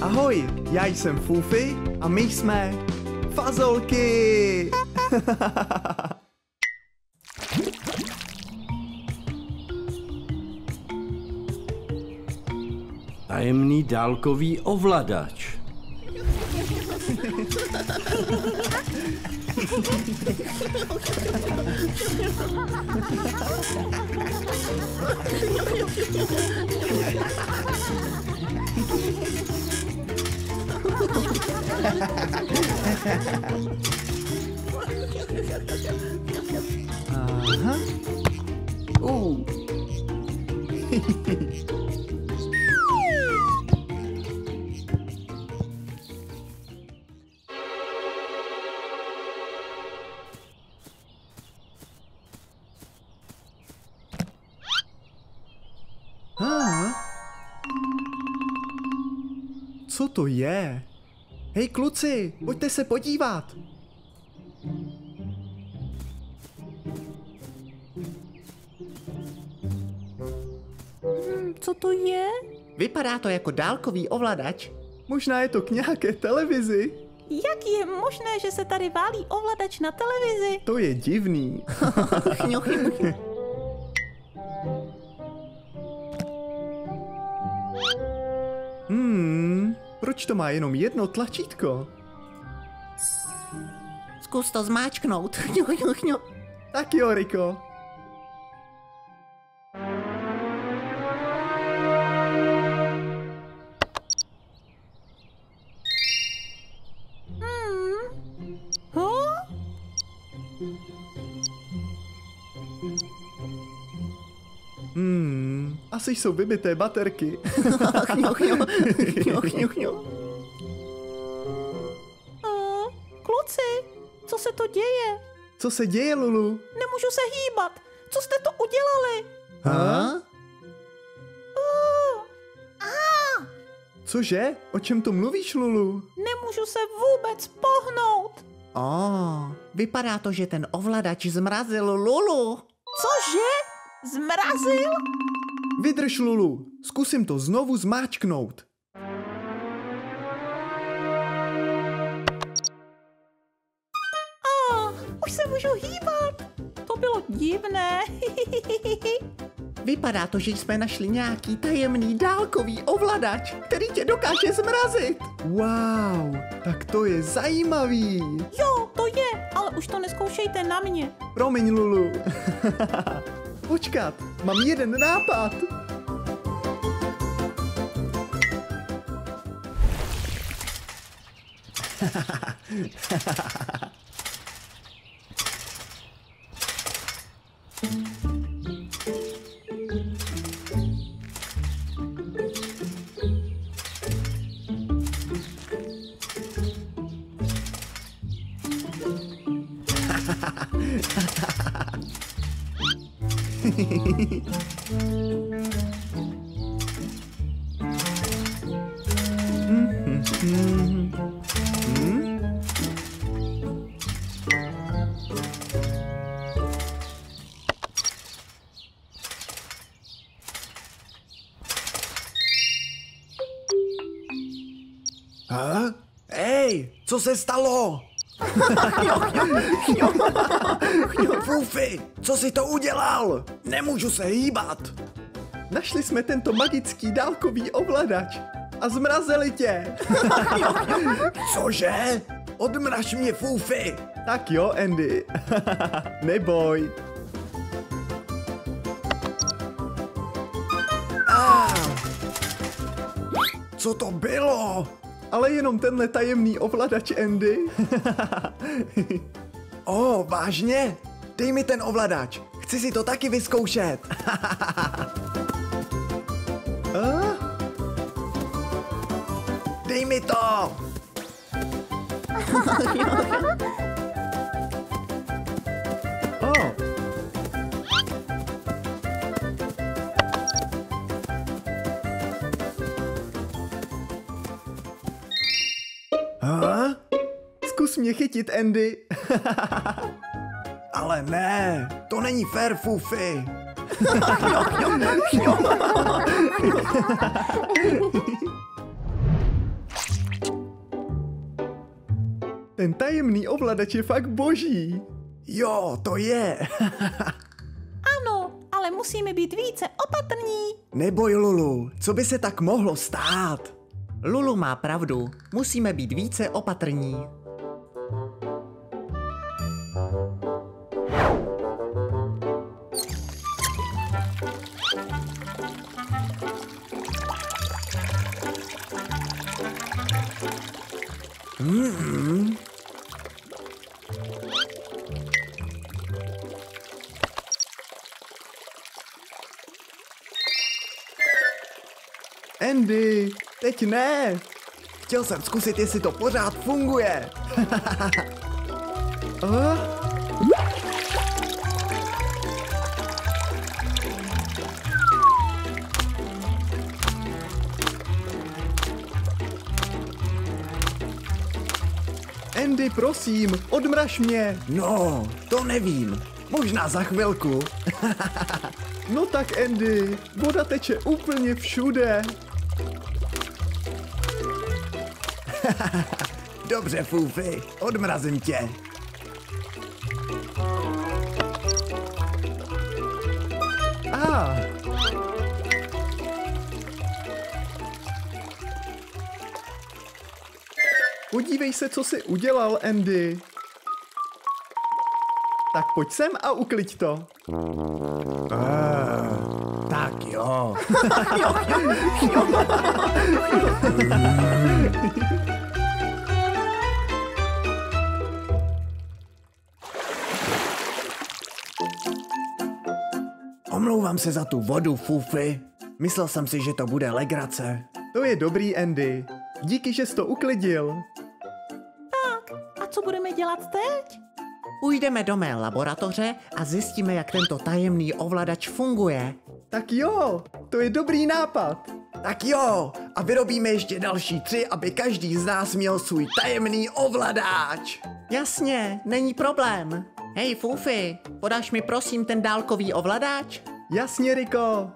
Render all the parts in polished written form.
Ahoj, já jsem Fufi a my jsme Fazolky! Tajemný dálkový ovladač. Aha. Co to je? Hej kluci, pojďte se podívat. Co to je? Vypadá to jako dálkový ovladač. Možná je to k nějaké televizi. Jak je možné, že se tady válí ovladač na televizi? To je divný. Proč to má jenom jedno tlačítko? Zkus to zmáčknout. Tak jo, Riko. Asi jsou vybité baterky. Kluci, co se to děje? Co se děje, Lulu? Nemůžu se hýbat. Co jste to udělali? Cože? O čem to mluvíš, Lulu? Nemůžu se vůbec pohnout. Vypadá to, že ten ovladač zmrazil Lulu. Cože? Zmrazil? Vydrž, Lulu. Zkusím to znovu zmáčknout. Už se můžu hýbat. To bylo divné. Vypadá to, že jsme našli nějaký tajemný dálkový ovladač, který tě dokáže zmrazit. Wow, tak to je zajímavý. Jo, to je, ale už to neskoušejte na mě. Promiň, Lulu. Počkat, mám jeden nápad. Hej, co se stalo? Fufi, co jsi to udělal? Nemůžu se hýbat. Našli jsme tento magický dálkový ovladač a zmrazili tě. Cože? Odmraž mě, Fufi. Tak jo, Andy. Neboj. Co to bylo? Ale jenom tenhle tajemný ovladač, Andy. Vážně? Dej mi ten ovladač. Chci si to taky vyzkoušet. Dej mi to. Zkus mě chytit, Andy. Ale ne, to není fér, Fufi. Ten tajemný ovladač je fakt boží. Jo, to je. Ano, ale musíme být více opatrní. Neboj, Lulu, co by se tak mohlo stát? Lulu má pravdu, musíme být více opatrní. Andy, teď ne. Chtěl jsem zkusit, jestli to pořád funguje. Andy, prosím, odmraž mě. No, to nevím. Možná za chvilku. No tak Andy, voda teče úplně všude. Dobře, Fufi, odmrazím tě. Podívej se, co jsi udělal, Andy. Tak pojď sem a ukliď to. Tak jo. Omlouvám se za tu vodu, Fufi. Myslel jsem si, že to bude legrace. To je dobrý, Andy. Díky, že jsi to uklidil. A co budeme dělat teď? Půjdeme do mé laboratoře a zjistíme, jak tento tajemný ovladač funguje. Tak jo, to je dobrý nápad. Tak jo, a vyrobíme ještě další 3, aby každý z nás měl svůj tajemný ovladač. Jasně, není problém. Hej, Fufi, podáš mi prosím ten dálkový ovladač? Jasně, Riko.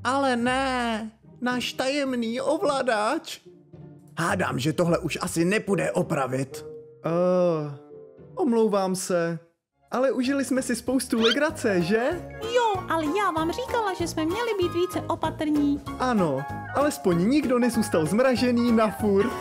Ale ne, náš tajemný ovladač. Hádám, že tohle už asi nepůjde opravit. Omlouvám se. Ale užili jsme si spoustu legrace, že? Jo, ale já vám říkala, že jsme měli být více opatrní. Ano, alespoň nikdo nezůstal zmražený na furt.